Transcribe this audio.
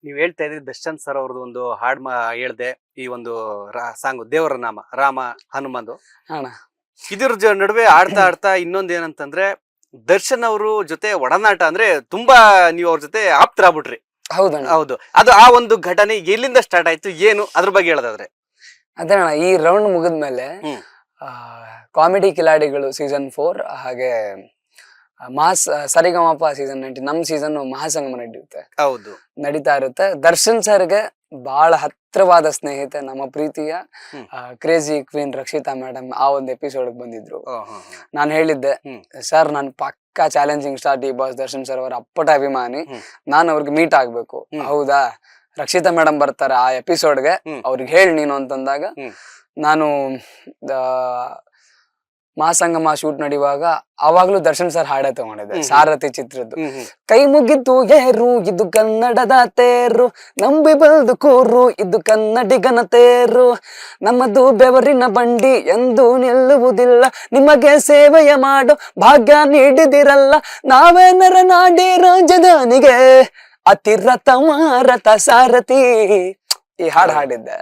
ನೀವ್ ಹೇಳ್ತಾ ಇದ್ರಿ ದರ್ಶನ್ ಸರ್ ಅವ್ರದ್ದು ಒಂದು ಹಾಡ್ ಹೇಳ್ದೆ ಈ ಒಂದು ಸಾಂಗ್ ದೇವರ ನಾಮ ರಾಮ ಹನುಮಂದು ಅಣ್ಣ ಇದ್ರ ನಡುವೆ ಆಡ್ತಾ ಆಡ್ತಾ ಇನ್ನೊಂದ್ ಏನಂತಂದ್ರೆ ದರ್ಶನ್ ಅವರು ಜೊತೆ ಒಡನಾಟ ಅಂದ್ರೆ ತುಂಬಾ ನೀವು ಅವ್ರ ಜೊತೆ ಆಪ್ತರಾಗ್ಬಿಟ್ರಿ. ಹೌದಣ್ಣ. ಹೌದು, ಅದು ಆ ಒಂದು ಘಟನೆ ಎಲ್ಲಿಂದ ಸ್ಟಾರ್ಟ್ ಆಯ್ತು, ಏನು ಅದ್ರ ಬಗ್ಗೆ ಹೇಳೋದಾದ್ರೆ? ಅದೇ ಅಣ್ಣ, ಈ ರೌಂಡ್ ಮುಗಿದ್ಮೇಲೆ ಕಾಮಿಡಿ ಕಿಲಾಡಿಗಳು ಸೀಸನ್ 4 ಹಾಗೆ ಮಾಸ್ ಸರಿಗಮಪ ಸೀಸನ್ 19 ನಮ್ ಸೀಸನ್ ಮಹಾಸಂಗಮ ನಡೆಯುತ್ತೆ. ಹೌದು, ನಡೀತಾ ಇರುತ್ತೆ. ದರ್ಶನ್ ಸರ್ಗೆ ಬಹಳ ಹತ್ರವಾದ ಸ್ನೇಹಿತೆ ನಮ್ಮ ಪ್ರೀತಿಯ ಕ್ರೇಜಿ ಕ್ವೀನ್ ರಕ್ಷಿತಾ ಮೇಡಮ್ ಆ ಒಂದು ಎಪಿಸೋಡ್ ಬಂದಿದ್ರು. ನಾನು ಹೇಳಿದ್ದೆ, ಸರ್ ನಾನು ಪಕ್ಕಾ challenging star D boss Darshan sir ಅವರ ಅಪ್ಪಟ ಅಭಿಮಾನಿ, ನಾನು ಅವ್ರಿಗೆ ಮೀಟ್ ಆಗ್ಬೇಕು. ಹೌದಾ, ರಕ್ಷಿತಾ ಮೇಡಮ್ ಬರ್ತಾರೆ ಆ ಎಪಿಸೋಡ್ಗೆ, ಅವ್ರಿಗೆ ಹೇಳಿ ನೀನು ಅಂತಂದಾಗ ನಾನು ಮಹಾಸಂಗಮ ಶೂಟ್ ನಡೆಯುವಾಗ ಅವಾಗ್ಲೂ ದರ್ಶನ್ ಸರ್ ಹಾಡೇ ತಗೊಂಡಿದ್ದೆ, ಸಾರಥಿ ಚಿತ್ರದ್ದು. ಕೈ ಮುಗಿದ್ದು ಏರು ಇದು ಕನ್ನಡದ ತೇರು, ನಂಬಿ ಬಲ್ದು ಕೂರು ಇದು ಕನ್ನಡಿಗನ ತೇರು, ನಮ್ಮದು ಬೆವರಿನ ಬಂಡಿ ಎಂದು ನಿಲ್ಲುವುದಿಲ್ಲ, ನಿಮಗೆ ಸೇವೆಯ ಮಾಡೋ ಭಾಗ್ಯ ನೀಡಿದಿರಲ್ಲ, ನಾವೇ ನರನಾಡಿ ರಾಜಧಾನಿಗೆ ಅತಿರಥ ಮಾರಥ ಸಾರಥಿ. ಈ ಹಾಡು ಹಾಡಿದ್ದೆ.